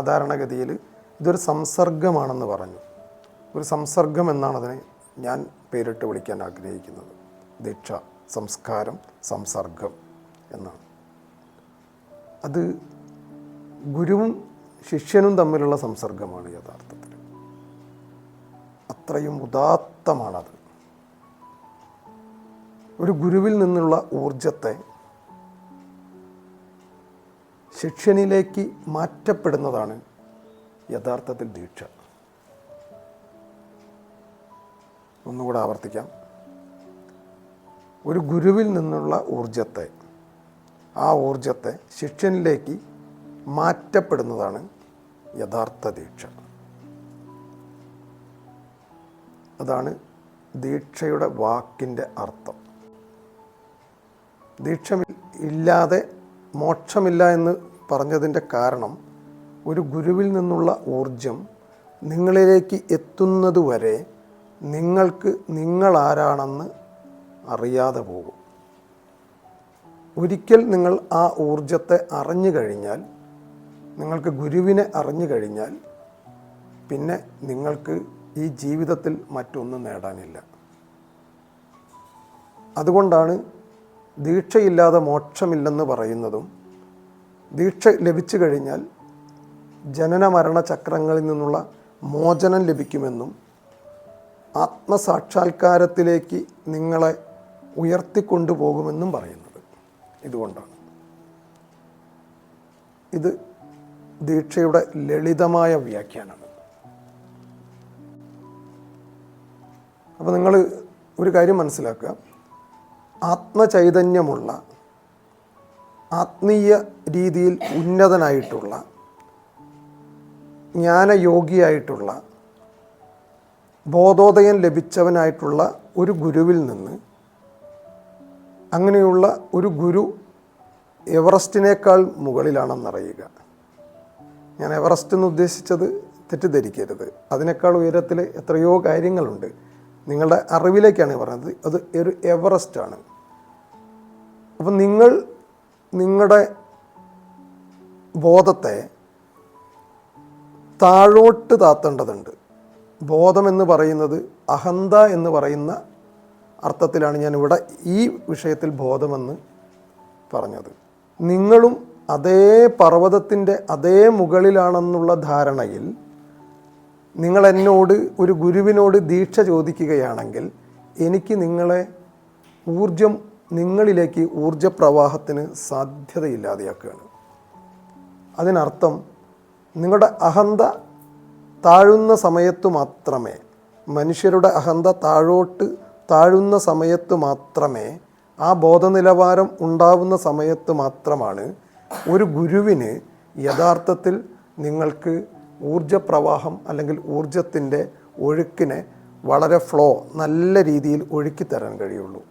സാധാരണഗതിയിൽ ഇതൊരു സംസർഗമാണെന്ന് പറഞ്ഞു. ഒരു സംസർഗം എന്നാണ് അതിനെ ഞാൻ പേരിട്ട് വിളിക്കാൻ ആഗ്രഹിക്കുന്നത്. ദീക്ഷ, സംസ്കാരം, സംസർഗം എന്നാണ്. അത് ഗുരുവും ശിഷ്യനും തമ്മിലുള്ള സംസർഗമാണ് യഥാർത്ഥത്തിൽ. അത്രയും ഉദാത്തമാണത്. ഒരു ഗുരുവിൽ നിന്നുള്ള ഊർജത്തെ ശിഷ്യനിലേക്ക് മാറ്റപ്പെടുന്നതാണ് യഥാർത്ഥത്തിൽ ദീക്ഷ. ഒന്നുകൂടെ ആവർത്തിക്കാം. ഒരു ഗുരുവിൽ നിന്നുള്ള ഊർജത്തെ, ആ ഊർജത്തെ ശിഷ്യനിലേക്ക് മാറ്റപ്പെടുന്നതാണ് യഥാർത്ഥ ദീക്ഷ. അതാണ് ദീക്ഷയുടെ വാക്കിൻ്റെ അർത്ഥം. ദീക്ഷ ഇല്ലാതെ മോക്ഷമില്ല എന്ന് പറഞ്ഞതിൻ്റെ കാരണം, ഒരു ഗുരുവിൽ നിന്നുള്ള ഊർജം നിങ്ങളിലേക്ക് എത്തുന്നതുവരെ നിങ്ങൾക്ക് നിങ്ങളാരാണെന്ന് അറിയാതെ പോകും. ഒരിക്കൽ നിങ്ങൾ ആ ഊർജത്തെ അറിഞ്ഞു കഴിഞ്ഞാൽ, നിങ്ങൾക്ക് ഗുരുവിനെ അറിഞ്ഞു കഴിഞ്ഞാൽ, പിന്നെ നിങ്ങൾക്ക് ഈ ജീവിതത്തിൽ മറ്റൊന്നും നേടാനില്ല. അതുകൊണ്ടാണ് ദീക്ഷയില്ലാതെ മോക്ഷമില്ലെന്ന് പറയുന്നതും, ദീക്ഷ ലഭിച്ചു കഴിഞ്ഞാൽ ജനന മരണ ചക്രങ്ങളിൽ നിന്നുള്ള മോചനം ലഭിക്കുമെന്നും ആത്മസാക്ഷാത്കാരത്തിലേക്ക് നിങ്ങളെ ഉയർത്തിക്കൊണ്ടുപോകുമെന്നും പറയുന്നത് ഇതുകൊണ്ടാണ്. ഇത് ദീക്ഷയുടെ ലളിതമായ വ്യാഖ്യാനമാണ്. അപ്പോൾ നിങ്ങൾ ഒരു കാര്യം മനസ്സിലാക്കുക. ആത്മചൈതന്യമുള്ള, ആത്മീയ രീതിയിൽ ഉന്നതനായിട്ടുള്ള, ജ്ഞാനയോഗിയായിട്ടുള്ള, ബോധോദയം ലഭിച്ചവനായിട്ടുള്ള ഒരു ഗുരുവിൽ നിന്ന്, അങ്ങനെയുള്ള ഒരു ഗുരു എവറസ്റ്റിനേക്കാൾ മുകളിലാണെന്നറിയുക. ഞാൻ എവറസ്റ്റ് എന്ന് ഉദ്ദേശിച്ചത് തെറ്റിദ്ധരിക്കരുത്. അതിനേക്കാൾ ഉയരത്തിൽ എത്രയോ കാര്യങ്ങളുണ്ട്. നിങ്ങളുടെ അറിവിലേക്കാണ് പറഞ്ഞത്. അത് ഒരു എവറസ്റ്റാണ്. അപ്പം നിങ്ങൾ നിങ്ങളുടെ ബോധത്തെ താഴോട്ട് താത്തേണ്ടതുണ്ട്. ബോധമെന്ന് പറയുന്നത് അഹന്ത എന്ന് പറയുന്ന അർത്ഥത്തിലാണ് ഞാനിവിടെ ഈ വിഷയത്തിൽ ബോധമെന്ന് പറഞ്ഞത്. നിങ്ങളും അതേ പർവ്വതത്തിൻ്റെ അതേ മുകളിലാണെന്നുള്ള ധാരണയിൽ നിങ്ങൾ എന്നോട്, ഒരു ഗുരുവിനോട് ദീക്ഷ ചോദിക്കുകയാണെങ്കിൽ, എനിക്ക് നിങ്ങളെ നിങ്ങളിലേക്ക് ഊർജപ്രവാഹത്തിന് സാധ്യതയില്ലാതെയാക്കുകയാണ്. അതിനർത്ഥം നിങ്ങളുടെ അഹന്ത താഴുന്ന സമയത്ത് മാത്രമേ, മനുഷ്യരുടെ അഹന്ത താഴുന്ന സമയത്ത് മാത്രമേ, ആ ബോധനിലവാരം ഉണ്ടാവുന്ന സമയത്ത് മാത്രമാണ് ഒരു ഗുരുവിന് യഥാർത്ഥത്തിൽ നിങ്ങൾക്ക് ഊർജപ്രവാഹം അല്ലെങ്കിൽ ഊർജത്തിൻ്റെ ഒഴുക്കിനെ വളരെ നല്ല രീതിയിൽ ഒഴുക്കി തരാൻ കഴിയുള്ളൂ.